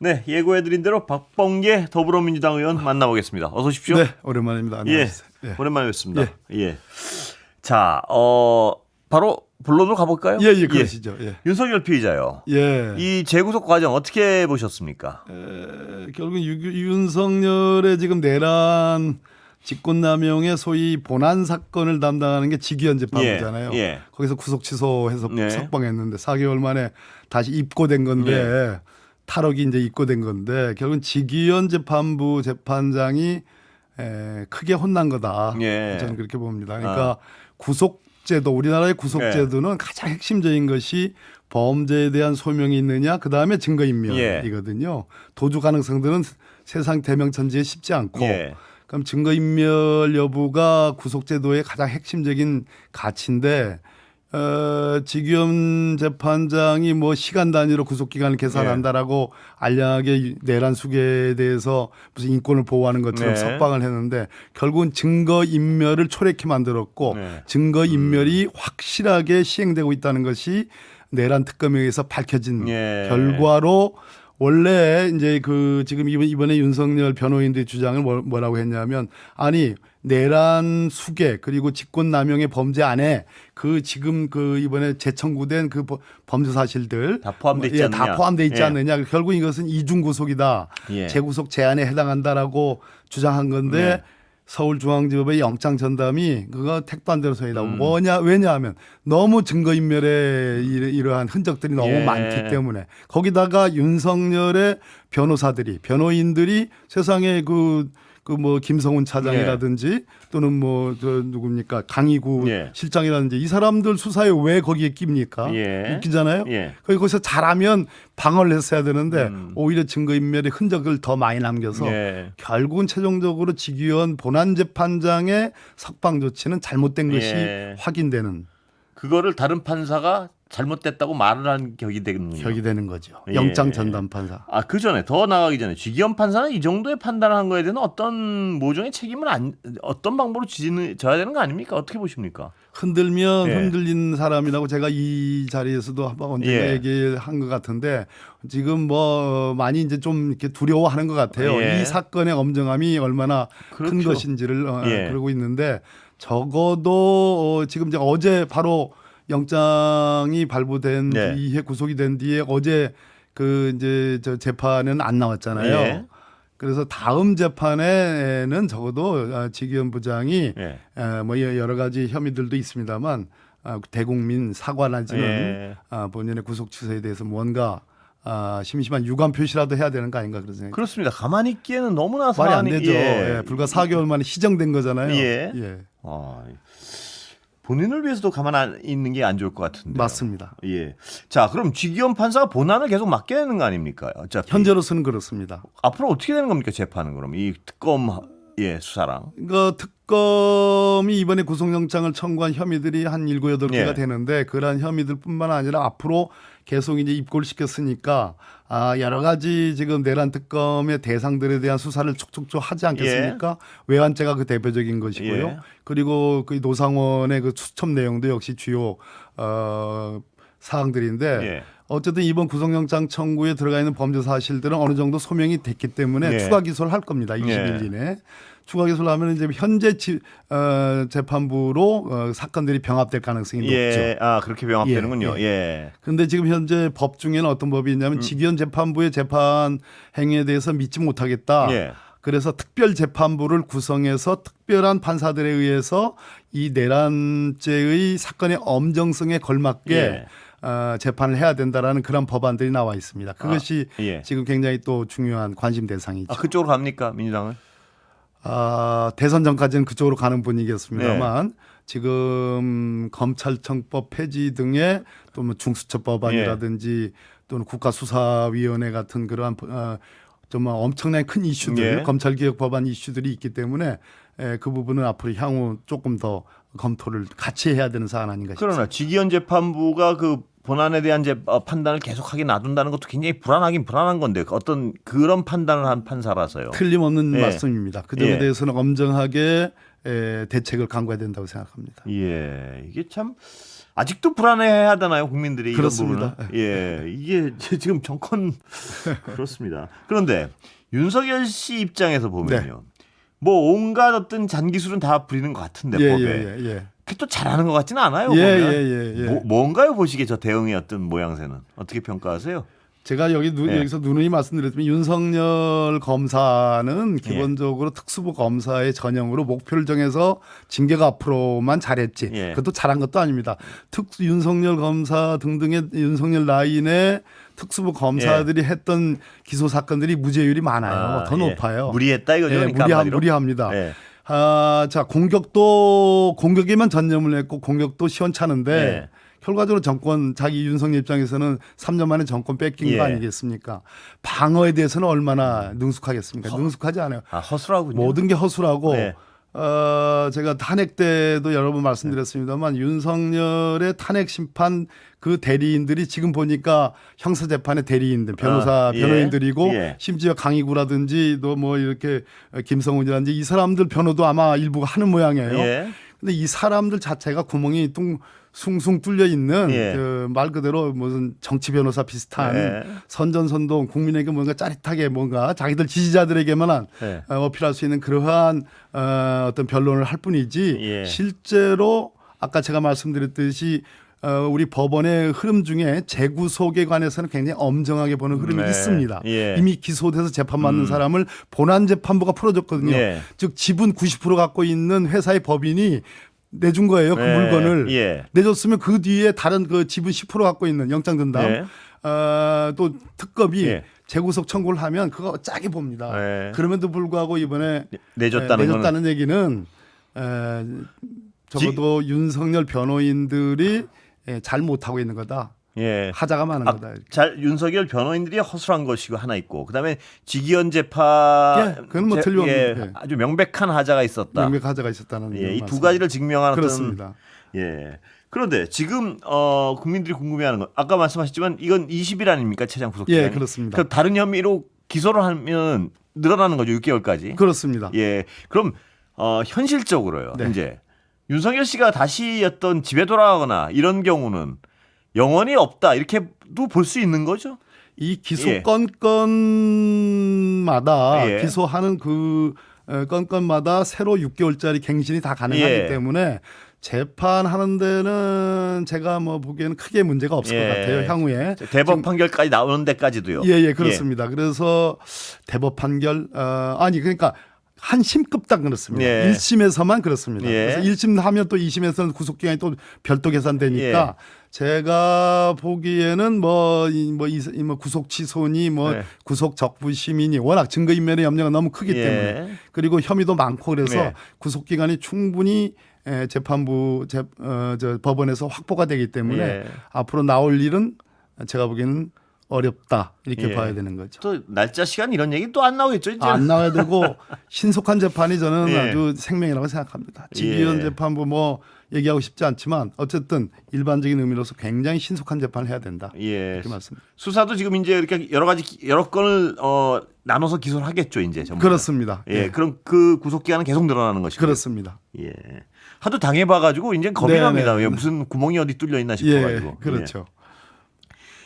네, 예고해드린 대로 박범계 더불어민주당 의원 만나보겠습니다. 어서 오십시오. 네, 오랜만입니다. 안녕하세요. 예, 오랜만에 뵙습니다. 예. 자, 바로 본론으로 가볼까요? 예, 그러시죠. 예. 윤석열 피의자요. 예. 이 재구속 과정 어떻게 보셨습니까? 결국 윤석열의 지금 내란 직권남용의 소위 본안 사건을 담당하는 게 직위원 재판부잖아요. 예. 거기서 구속 취소해서 예. 석방했는데 4개월 만에 다시 입고된 건데 탈옥이 이제 입고된 건데 결국은 직위원 재판부 재판장이 크게 혼난 거다. 예. 저는 그렇게 봅니다. 그러니까 구속제도 우리나라의 구속제도는 가장 핵심적인 것이 범죄에 대한 소명이 있느냐 그다음에 증거인멸이거든요. 도주 가능성들은 세상 대명천지에 쉽지 않고 그럼 증거인멸 여부가 구속제도의 가장 핵심적인 가치인데 직위원 재판장이 뭐 시간 단위로 구속기간을 계산한다라고 알량하게 내란 수계에 대해서 무슨 인권을 보호하는 것처럼 석방을 했는데 결국은 증거인멸을 초래케 만들었고 증거인멸이 확실하게 시행되고 있다는 것이 내란 특검에 의해서 밝혀진 결과로 원래 이제 그 지금 이번에 윤석열 변호인들의 주장을 뭐라고 했냐면 아니 내란 수계 그리고 직권남용의 범죄 안에 그 지금 그 이번에 재청구된 그 범죄 사실들 다 포함돼 있지 않느냐. 다 포함돼 있지 않느냐. 결국 이것은 이중 구속이다. 재구속 제한에 해당한다라고 주장한 건데 서울중앙지법의 영장 전담이 그거 택도안대로 소이다. 뭐냐 왜냐하면 너무 증거인멸의 이러한 흔적들이 너무 많기 때문에 거기다가 윤석열의 변호인들이 세상에 뭐 김성훈 차장이라든지 또는 뭐 누굽니까 강희구 실장이라든지 이 사람들 수사에 왜 거기에 낍니까? 웃기잖아요. 거기서 잘하면 방어를 했어야 되는데 오히려 증거인멸의 흔적을 더 많이 남겨서 결국은 최종적으로 직위원 본안재판장의 석방 조치는 잘못된 것이 확인되는. 그거를 다른 판사가 잘못됐다고 말을 한 격이 되는 거죠. 영장 전담 판사. 그 전에 더 나가기 전에 직위원 판사는 이 정도의 판단을 한 거에 대한 어떤 모종의 책임을 어떤 방법으로 져야 되는 거 아닙니까? 어떻게 보십니까? 흔들면 흔들린 사람이라고 제가 이 자리에서도 한번 언젠가 얘기한 것 같은데 지금 뭐 많이 이제 좀 이렇게 두려워하는 것 같아요. 이 사건의 엄정함이 얼마나 큰 것인지를 그러고 있는데 적어도 지금 이제 어제 바로 영장이 발부된 뒤에 구속이 된 뒤에 어제 그 이제 저 재판은 안 나왔잖아요. 그래서 다음 재판에는 적어도 직위원 부장이 뭐 여러 가지 혐의들도 있습니다만 대국민 사과나지는 본인의 구속 취소에 대해서 뭔가 심심한 유감 표시라도 해야 되는 거 아닌가 그런 생각이. 그렇습니다. 가만히 있기에는 너무나 말이 안 되죠. 불과 4개월 만에 시정된 거잖아요. 본인을 위해서도 가만 있는 게 안 좋을 것 같은데. 맞습니다. 자, 그럼 직위원 판사가 본안을 계속 맡게 되는 거 아닙니까? 어차피. 현재로서는 그렇습니다. 앞으로 어떻게 되는 겁니까? 재판은 그럼 이 특검 수사랑. 그 특검이 이번에 구속영장을 청구한 혐의들이 한 7, 8개가 되는데 그러한 혐의들뿐만 아니라 앞으로 계속 이제 입고를 시켰으니까 여러 가지 지금 내란 특검의 대상들에 대한 수사를 촉촉촉 하지 않겠습니까? 외환죄가 그 대표적인 것이고요. 그리고 그 노상원의 그 수첩 내용도 역시 주요 사항들인데 어쨌든 이번 구속영장 청구에 들어가 있는 범죄 사실들은 어느 정도 소명이 됐기 때문에 추가 기소를 할 겁니다. 20일 이내. 추가 기소를 하면 이제 현재 재판부로 사건들이 병합될 가능성이 높죠. 그렇게 병합되는군요. 그런데 지금 현재 법 중에는 어떤 법이 있냐면 직위원 재판부의 재판 행위에 대해서 믿지 못하겠다. 그래서 특별재판부를 구성해서 특별한 판사들에 의해서 이 내란죄의 사건의 엄정성에 걸맞게 재판을 해야 된다라는 그런 법안들이 나와 있습니다. 그것이 지금 굉장히 또 중요한 관심 대상이죠. 그쪽으로 갑니까 민주당은? 대선 전까지는 그쪽으로 가는 분위기였습니다만 지금 검찰청법 폐지 등의 또 뭐 중수처법안이라든지 또는 국가수사위원회 같은 그러한 정말 엄청나게 큰 이슈들 검찰개혁 법안 이슈들이 있기 때문에 그 부분은 앞으로 향후 조금 더 검토를 같이 해야 되는 사안 아닌가 싶습니다. 그러나 직위원 재판부가 그 본안에 대한 판단을 계속하게 놔둔다는 것도 굉장히 불안한 건데 어떤 그런 판단을 한 판사라서요. 틀림없는 말씀입니다. 그 점에 대해서는 엄정하게 대책을 강구해야 된다고 생각합니다. 이게 참 아직도 불안해하잖아요, 국민들이. 이런 그렇습니다. 부분은. 예, 이게 지금 정권 그렇습니다. 그런데 윤석열 씨 입장에서 보면요, 뭐 온갖 어떤 잔기술은 다 부리는 것 같은데 법에 그게 또 잘하는 것 같지는 않아요. 보면. 뭔가요, 보시기에 저 대응의 어떤 모양새는 어떻게 평가하세요? 제가 여기서 누누이 말씀드렸지만 윤석열 검사는 기본적으로 특수부 검사의 전형으로 목표를 정해서 징계가 앞으로만 잘했지. 그것도 잘한 것도 아닙니다. 윤석열 검사 등등의 윤석열 라인의 특수부 검사들이 했던 기소 사건들이 무죄율이 많아요. 더 높아요. 무리했다 이거죠. 그러니까 무리합니다. 자, 공격에만 전념을 했고 공격도 시원찮은데 결과적으로 자기 윤석열 입장에서는 3년 만에 정권 뺏긴 거 아니겠습니까? 방어에 대해서는 얼마나 능숙하겠습니까? 능숙하지 않아요. 허술하군요. 모든 게 허술하고 제가 탄핵 때도 여러 번 말씀드렸습니다만 윤석열의 탄핵 심판 그 대리인들이 지금 보니까 형사재판의 대리인들, 변호인들이고 심지어 강희구라든지 또 뭐 이렇게 김성훈이라든지 이 사람들 변호도 아마 일부가 하는 모양이에요. 근데 이 사람들 자체가 구멍이 숭숭 뚫려 있는 그 말 그대로 무슨 정치 변호사 비슷한 선전선동 국민에게 뭔가 짜릿하게 뭔가 자기들 지지자들에게만 어필할 수 있는 그러한 어떤 변론을 할 뿐이지 실제로 아까 제가 말씀드렸듯이 우리 법원의 흐름 중에 재구속에 관해서는 굉장히 엄정하게 보는 흐름이 있습니다. 이미 기소돼서 재판받는 사람을 본안재판부가 풀어줬거든요. 즉 지분 90% 갖고 있는 회사의 법인이 내준 거예요. 그 물건을 내줬으면 그 뒤에 다른 그 지분 10% 갖고 있는 영장 전담 또 특검이 재구속 청구를 하면 그거 짜게 봅니다. 그럼에도 불구하고 이번에 내줬다는 얘기는 적어도 윤석열 변호인들이 잘 못하고 있는 거다. 하자가 많은 거다. 윤석열 변호인들이 허술한 것이고 하나 있고, 그다음에 지기현 재판, 그건 뭐 틀림없는 아주 명백한 하자가 있었다. 명백한 하자가 있었다는 이 두 가지를 증명하는 그렇습니다. 그런데 지금 국민들이 궁금해하는 건 아까 말씀하셨지만 이건 20일 아닙니까, 최장 구속 기간이? 그렇습니다. 그럼 다른 혐의로 기소를 하면 늘어나는 거죠, 6개월까지. 그렇습니다. 그럼 현실적으로요. 이제 윤석열 씨가 다시 어떤 집에 돌아가거나 이런 경우는 영원히 없다 이렇게도 볼 수 있는 거죠. 이 기소 건건마다 기소하는 그 건건마다 새로 6개월짜리 갱신이 다 가능하기 때문에 재판하는 데는 제가 뭐 보기에는 크게 문제가 없을 것 같아요. 향후에 대법 판결까지 나오는 데까지도요. 그렇습니다. 그래서 대법 판결 그러니까 한 심급 딱 그렇습니다. 1심에서만 그렇습니다. 그래서 1심 하면 또 2심에서는 구속기간이 또 별도 계산되니까 제가 보기에는 뭐 구속 취소니 구속 적부심이니 워낙 증거인멸의 염려가 너무 크기 때문에 그리고 혐의도 많고 그래서 구속기간이 충분히 재판부 법원에서 확보가 되기 때문에 앞으로 나올 일은 제가 보기에는 어렵다 이렇게 봐야 되는 거죠. 또 날짜 시간 이런 얘기 또 안 나오겠죠. 이제. 안 나와야 되고 신속한 재판이 저는 아주 생명이라고 생각합니다. 지기현 재판부 뭐 얘기하고 싶지 않지만 어쨌든 일반적인 의미로서 굉장히 신속한 재판을 해야 된다. 이렇게 말씀드립니다. 수사도 지금 이제 이렇게 여러 건을 나눠서 기소를 하겠죠, 이제. 전부 그렇습니다. 그럼 그 구속 기간은 계속 늘어나는 것이죠. 그렇습니다. 하도 당해봐가지고 이제 겁이 납니다. 무슨 구멍이 어디 뚫려 있나 싶어가지고. 그렇죠.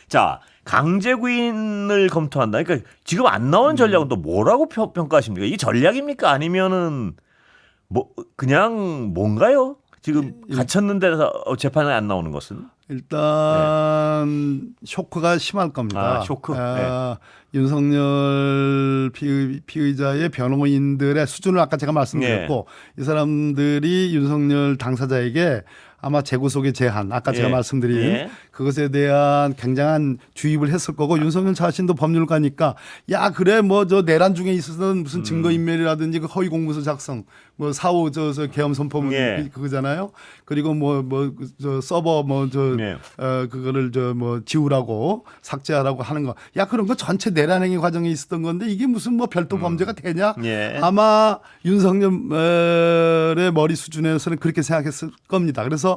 자, 강제구인을 검토한다. 그러니까 지금 안 나오는 전략은 또 뭐라고 평가하십니까? 이게 전략입니까? 아니면은 뭐 그냥 뭔가요? 지금 갇혔는데 재판에 안 나오는 것은? 일단 쇼크가 심할 겁니다. 쇼크. 윤석열 피의자의 변호인들의 수준을 아까 제가 말씀드렸고 이 사람들이 윤석열 당사자에게 아마 재구속의 제한, 아까 제가 말씀드린 그것에 대한 굉장한 주입을 했을 거고 윤석열 자신도 법률가니까 야 그래 뭐 저 내란 중에 있었던 무슨 증거인멸이라든지 그 허위 공문서 작성, 뭐 사후 저 계엄 선포문 그거잖아요. 그리고 저 서버 그거를 지우라고 삭제하라고 하는 거. 야 그런 거 전체 내란행위 과정에 있었던 건데 이게 무슨 뭐 별도 범죄가 되냐? 아마 윤석열의 머리 수준에서는 그렇게 생각했을 겁니다. 그래서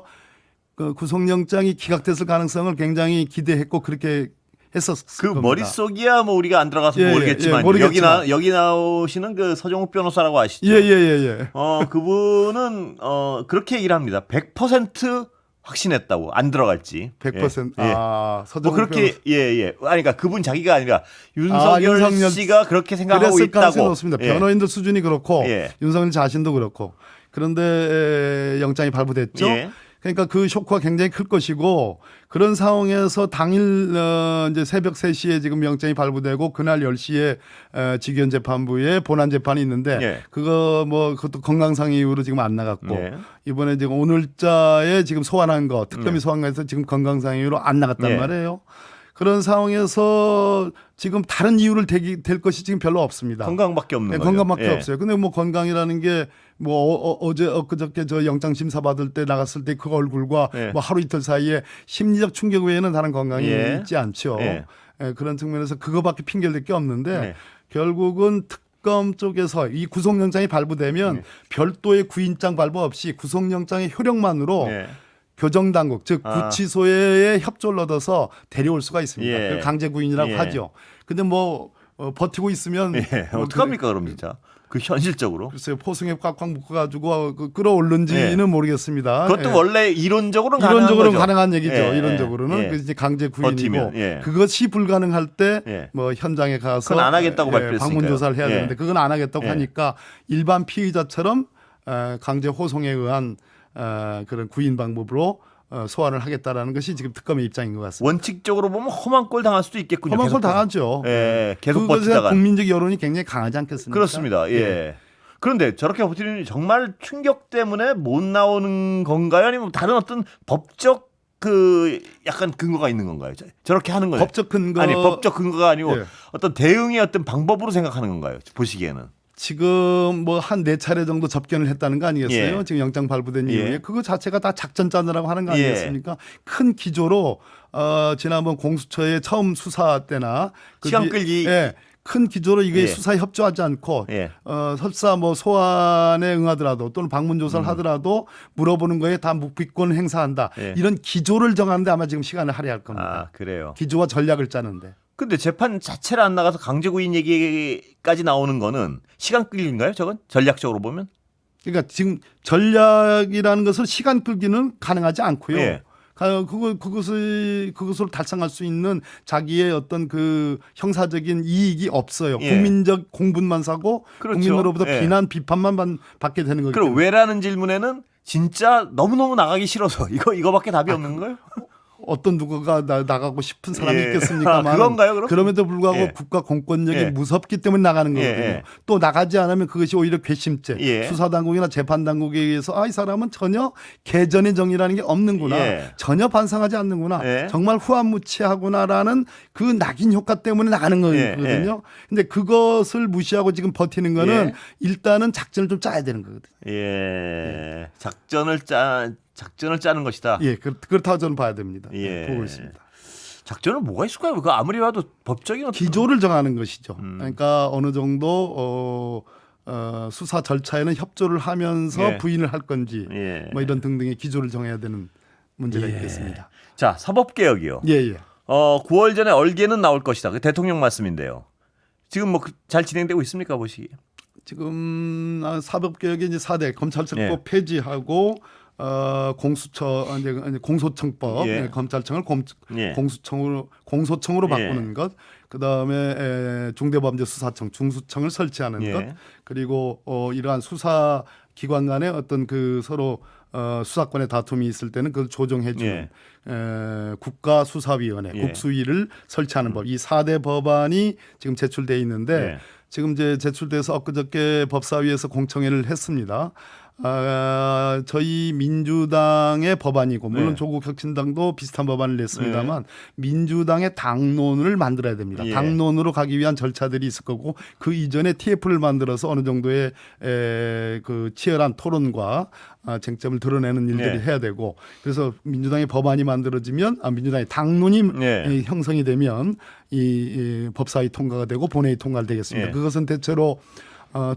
그 구속영장이 기각됐을 가능성을 굉장히 기대했고 그렇게 했었을 겁니다. 그 머릿속이야 뭐 우리가 안 들어가서 모르겠지만 여기 나오시는 그 서정욱 변호사라고 아시죠? 예. 그분은 그렇게 얘기를 합니다. 100% 확신했다고 안 들어갈지 100%. 예. 아, 뭐 그렇게 예예. 아니 그러니까 그분 자기가 아니라 윤석열 씨가 그렇게 생각하고 그랬을 있다고. 가능성이 높습니다. 예. 변호인들 수준이 그렇고 예. 윤석열 자신도 그렇고. 그런데 영장이 발부됐죠. 예. 그러니까 그 쇼크가 굉장히 클 것이고 그런 상황에서 당일 이제 새벽 3시에 지금 영장이 발부되고 그날 10시에 직위원 재판부에 본안 재판이 있는데 예. 그거 뭐 그것도 건강상 이유로 지금 안 나갔고 예. 이번에 지금 오늘자에 지금 소환한 거 특검이 소환한 거에서 지금 건강상 이유로 안 나갔단 예. 말이에요. 그런 상황에서 지금 다른 이유를 될 것이 지금 별로 없습니다. 건강밖에 없는 거죠. 건강밖에 예. 없어요. 근데 뭐 건강이라는 게 뭐 어제 엊그저께 저 영장 심사 받을 때 나갔을 때 그 얼굴과 예. 뭐 하루 이틀 사이에 심리적 충격 외에는 다른 건강이 예. 있지 않죠. 예. 예, 그런 측면에서 그거밖에 핑계를 댈 게 없는데 예. 결국은 특검 쪽에서 이 구속영장이 발부되면 예. 별도의 구인장 발부 없이 구속영장의 효력만으로 예. 교정당국 즉 아. 구치소에 협조를 얻어서 데려올 수가 있습니다. 예. 그걸 강제구인이라고 예. 하죠. 근데 뭐 버티고 있으면 예. 뭐 어떡합니까 그럼 진짜 그 현실적으로 글쎄요 포승에 꽉꽉 묶어가지고 끌어올른지는 예. 모르겠습니다. 그것도 예. 원래 이론적으로는 이론적으로 가능한, 가능한 얘기죠. 예. 이론적으로는 예. 그 이제 강제 구인이고 버티면, 예. 그것이 불가능할 때 예. 뭐 현장에 가서 그건 안 하겠다고 발표했으니까요. 방문 조사를 해야 예. 되는데 그건 안 하겠다고 예. 하니까 일반 피의자처럼 강제 호송에 의한 그런 구인 방법으로 소환을 하겠다라는 것이 지금 특검의 입장인 것 같습니다. 원칙적으로 보면 험한 꼴 당할 수도 있겠군요. 험한 걸 계속. 당하죠. 예, 계속 그것에 버티다가. 국민적 여론이 굉장히 강하지 않겠습니까? 그렇습니다. 예. 그런데 저렇게 버티는 정말 충격 때문에 못 나오는 건가요? 아니면 다른 어떤 법적 그 약간 근거가 있는 건가요? 저렇게 하는 거예요? 법적 근거 아니 법적 근거가 아니고 예. 어떤 대응의 어떤 방법으로 생각하는 건가요? 보시기에는. 지금 뭐 한 4차례 정도 접견을 했다는 거 아니겠어요? 예. 지금 영장 발부된 예. 이후에 그거 자체가 다 작전 짜느라고 하는 거 예. 아니겠습니까? 큰 기조로 지난번 공수처의 처음 수사 때나 시간 끌기. 예. 큰 기조로 이게 예. 수사에 협조하지 않고 예. 설사 뭐 소환에 응하더라도 또는 방문 조사를 하더라도 물어보는 거에 다 묵비권 행사한다. 예. 이런 기조를 정하는데 아마 지금 시간을 할애할 겁니다. 아 그래요. 기조와 전략을 짜는데. 근데 재판 자체를 안 나가서 강제구인 얘기까지 나오는 거는 시간 끌기인가요? 저건 전략적으로 보면? 그러니까 지금 전략이라는 것을 시간 끌기는 가능하지 않고요. 예. 그것을 달성할 수 있는 자기의 어떤 그 형사적인 이익이 없어요. 예. 국민적 공분만 사고 그렇죠. 국민으로부터 예. 비난 비판만 받게 되는 거기 그럼 때문에. 왜라는 질문에는 진짜 너무너무 나가기 싫어서 이거밖에 답이 없는 거예요? 어떤 누구가 나가고 싶은 사람이 예. 있겠습니까만 아, 그건가요, 그럼? 그럼에도 불구하고 예. 국가 공권력이 예. 무섭기 때문에 나가는 거거든요. 예. 또 나가지 않으면 그것이 오히려 괘씸죄. 예. 수사당국이나 재판당국에 의해서 이 사람은 전혀 개전의 정의라는 게 없는구나. 예. 전혀 반성하지 않는구나. 예. 정말 후한무치하구나라는 그 낙인 효과 때문에 나가는 예. 거거든요. 근데 그것을 무시하고 지금 버티는 거는 예. 일단은 작전을 좀 짜야 되는 거거든요. 예. 작전을 짜는 것이다. 예. 그렇다고 저는 봐야 됩니다. 예. 보고 있습니다. 작전은 뭐가 있을까요? 그 아무리 봐도 법적인 어떤 기조를 정하는 것이죠. 그러니까 어느 정도 수사 절차에는 협조를 하면서 예. 부인을 할 건지 예. 뭐 이런 등등의 기조를 정해야 되는 문제가 예. 있겠습니다. 자, 사법개혁이요. 예, 예. 9월 전에 얼개는 나올 것이다. 그 대통령 말씀인데요. 지금 뭐 잘 진행되고 있습니까, 보시기에? 지금 사법개혁의 이제 4대 검찰청법 예. 폐지하고 공수처 이제 공소청법 예. 검찰청을 예. 공소청으로 예. 바꾸는 것, 그 다음에 중대범죄수사청 중수청을 설치하는 예. 것, 그리고 이러한 수사 기관 간의 어떤 그 서로 수사권의 다툼이 있을 때는 그걸 조정해주는 국가수사위원회 예. 국수위를 설치하는 법, 이 4대 법안이 지금 제출돼 있는데 예. 지금 이제 제출돼서 엊그저께 법사위에서 공청회를 했습니다. 저희 민주당의 법안이고 물론 네. 조국 혁신당도 비슷한 법안을 냈습니다만 민주당의 당론을 만들어야 됩니다. 예. 당론으로 가기 위한 절차들이 있을 거고 그 이전에 TF를 만들어서 어느 정도의 그 치열한 토론과 쟁점을 드러내는 일들이 예. 해야 되고 그래서 민주당의 법안이 만들어지면 민주당의 당론이 예. 형성이 되면 이 법사위 통과가 되고 본회의 통과가 되겠습니다. 예. 그것은 대체로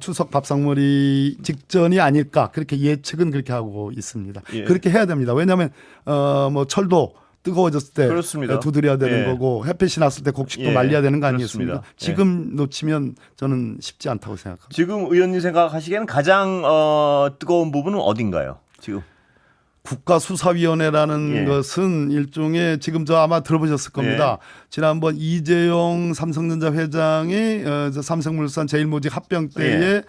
추석 밥상머리 직전이 아닐까 그렇게 예측은 그렇게 하고 있습니다. 예. 그렇게 해야 됩니다. 왜냐하면 뭐 철도 뜨거워졌을 때 그렇습니다. 두드려야 되는 예. 거고 햇빛이 났을 때 곡식도 예. 말려야 되는 거 그렇습니다. 아니겠습니까? 지금 놓치면 저는 쉽지 않다고 생각합니다. 지금 의원님 생각하시기에는 가장 뜨거운 부분은 어딘가요? 지금 국가수사위원회라는 예. 것은 일종의 지금 저 아마 들어보셨을 겁니다. 지난번 이재용 삼성전자 회장이 저 삼성물산 제일모직 합병 때에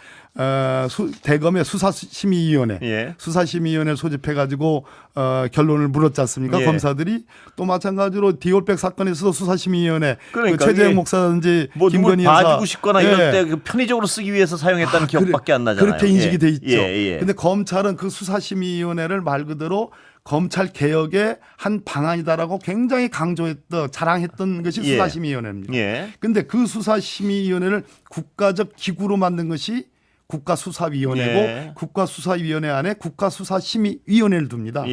대검의 수사심의위원회, 수사심의위원회 소집해가지고 결론을 물었지 않습니까? 검사들이 또 마찬가지로 디올백 사건에서도 수사심의위원회 그러니까 최재형 목사든지 뭐 김건희 누굴 여사 봐주고 싶거나 이럴 때 편의적으로 쓰기 위해서 사용했다는 기억밖에 안 나잖아요. 그렇게 인식이 돼 있죠. 예. 근데 검찰은 그 수사심의위원회를 말 그대로 검찰 개혁의 한 방안이다라고 굉장히 자랑했던 것이 수사심의위원회입니다. 근데 그 수사심의위원회를 국가적 기구로 만든 것이 국가수사위원회고 국가수사위원회 안에 국가수사심의위원회를 둡니다.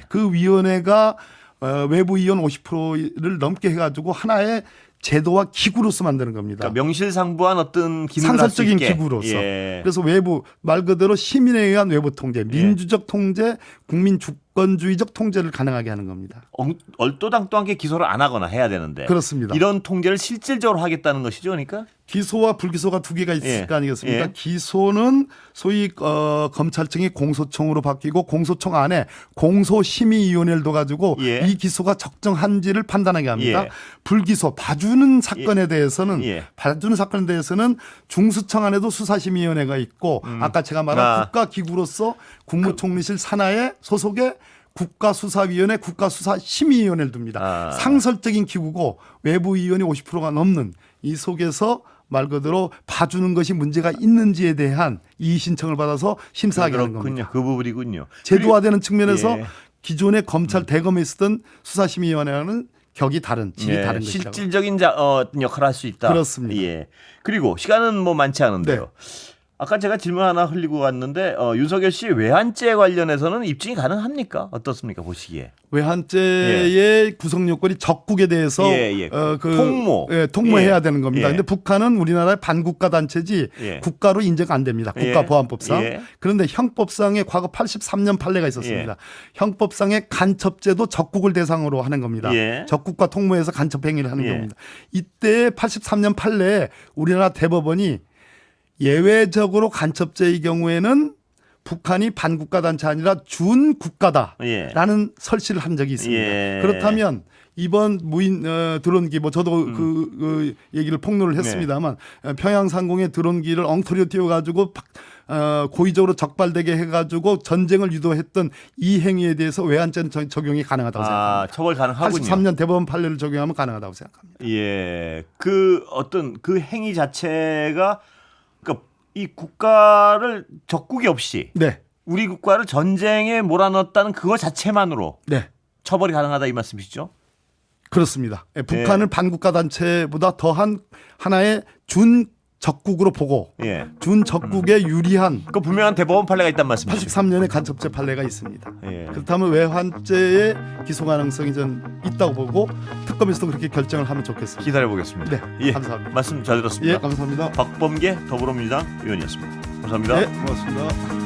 그 위원회가 외부위원 50%를 넘게 해가지고 하나의 제도와 기구로서 만드는 겁니다. 그러니까 명실상부한 어떤 기능을 상설적인 할 수 있게. 기구로서. 그래서 외부 말 그대로 시민에 의한 외부 통제, 민주적 통제, 국민 주권주의적 통제를 가능하게 하는 겁니다. 얼토당토하게 기소를 안 하거나 해야 되는데. 그렇습니다. 이런 통제를 실질적으로 하겠다는 것이죠, 그러니까? 기소와 불기소가 두 개가 있을 거 아니겠습니까? 기소는 소위 검찰청이 공소청으로 바뀌고 공소청 안에 공소심의위원회를 둬가지고 이 기소가 적정한지를 판단하게 합니다. 불기소 봐주는 사건에 대해서는 중수청 안에도 수사심의위원회가 있고 아까 제가 말한 국가기구로서 국무총리실 산하에 소속의 국가수사위원회, 국가수사심의위원회를 둡니다. 상설적인 기구고 외부위원이 50%가 넘는 이 속에서 말 그대로 봐주는 것이 문제가 있는지에 대한 이의 신청을 받아서 심사하게 하는 겁니다. 그 부분이군요. 제도화되는 측면에서 기존의 검찰 대검에 있었던 수사심의위원회와는 격이 다른, 질이 다른 것이라고. 실질적인 역할을 할 수 있다. 그렇습니다. 그리고 시간은 뭐 많지 않은데요. 아까 제가 질문 하나 흘리고 왔는데 윤석열 씨 외환죄 관련해서는 입증이 가능합니까? 어떻습니까? 보시기에. 외환죄의 구성 요건이 적국에 대해서 통모해야 되는 겁니다. 그런데 북한은 우리나라의 반국가 단체지 국가로 인정 안 됩니다. 국가보안법상. 그런데 형법상에 과거 83년 판례가 있었습니다. 형법상의 간첩죄도 적국을 대상으로 하는 겁니다. 적국과 통모해서 간첩 행위를 하는 겁니다. 이때 83년 판례에 우리나라 대법원이 예외적으로 간첩죄의 경우에는 북한이 반국가 단체 아니라 준국가다라는 설치를 한 적이 있습니다. 그렇다면 이번 무인 드론기 뭐 저도 그 얘기를 폭로를 했습니다만 평양 상공에 드론기를 엉터리로 띄워가지고 고의적으로 적발되게 해가지고 전쟁을 유도했던 이 행위에 대해서 외환죄는 적용이 가능하다고 생각합니다. 처벌 가능하군요. 83년 대법원 판례를 적용하면 가능하다고 생각합니다. 그 행위 자체가 그러니까 이 국가를 적국이 없이 우리 국가를 전쟁에 몰아넣었다는 그거 자체만으로 처벌이 가능하다 이 말씀이시죠? 그렇습니다. 북한을 반국가 단체보다 더한 하나의 준적국으로 보고 준적국에 유리한 그 분명한 대법원 판례가 있단 말씀이시죠? 83년에 간첩죄 판례가 있습니다. 그렇다면 외환죄의 기소 가능성이 전 있다고 보고 특검에서도 그렇게 결정을 하면 좋겠습니다. 기다려보겠습니다. 감사합니다. 말씀 잘 들었습니다. 감사합니다. 박범계 더불어민주당 의원이었습니다. 감사합니다. 고맙습니다.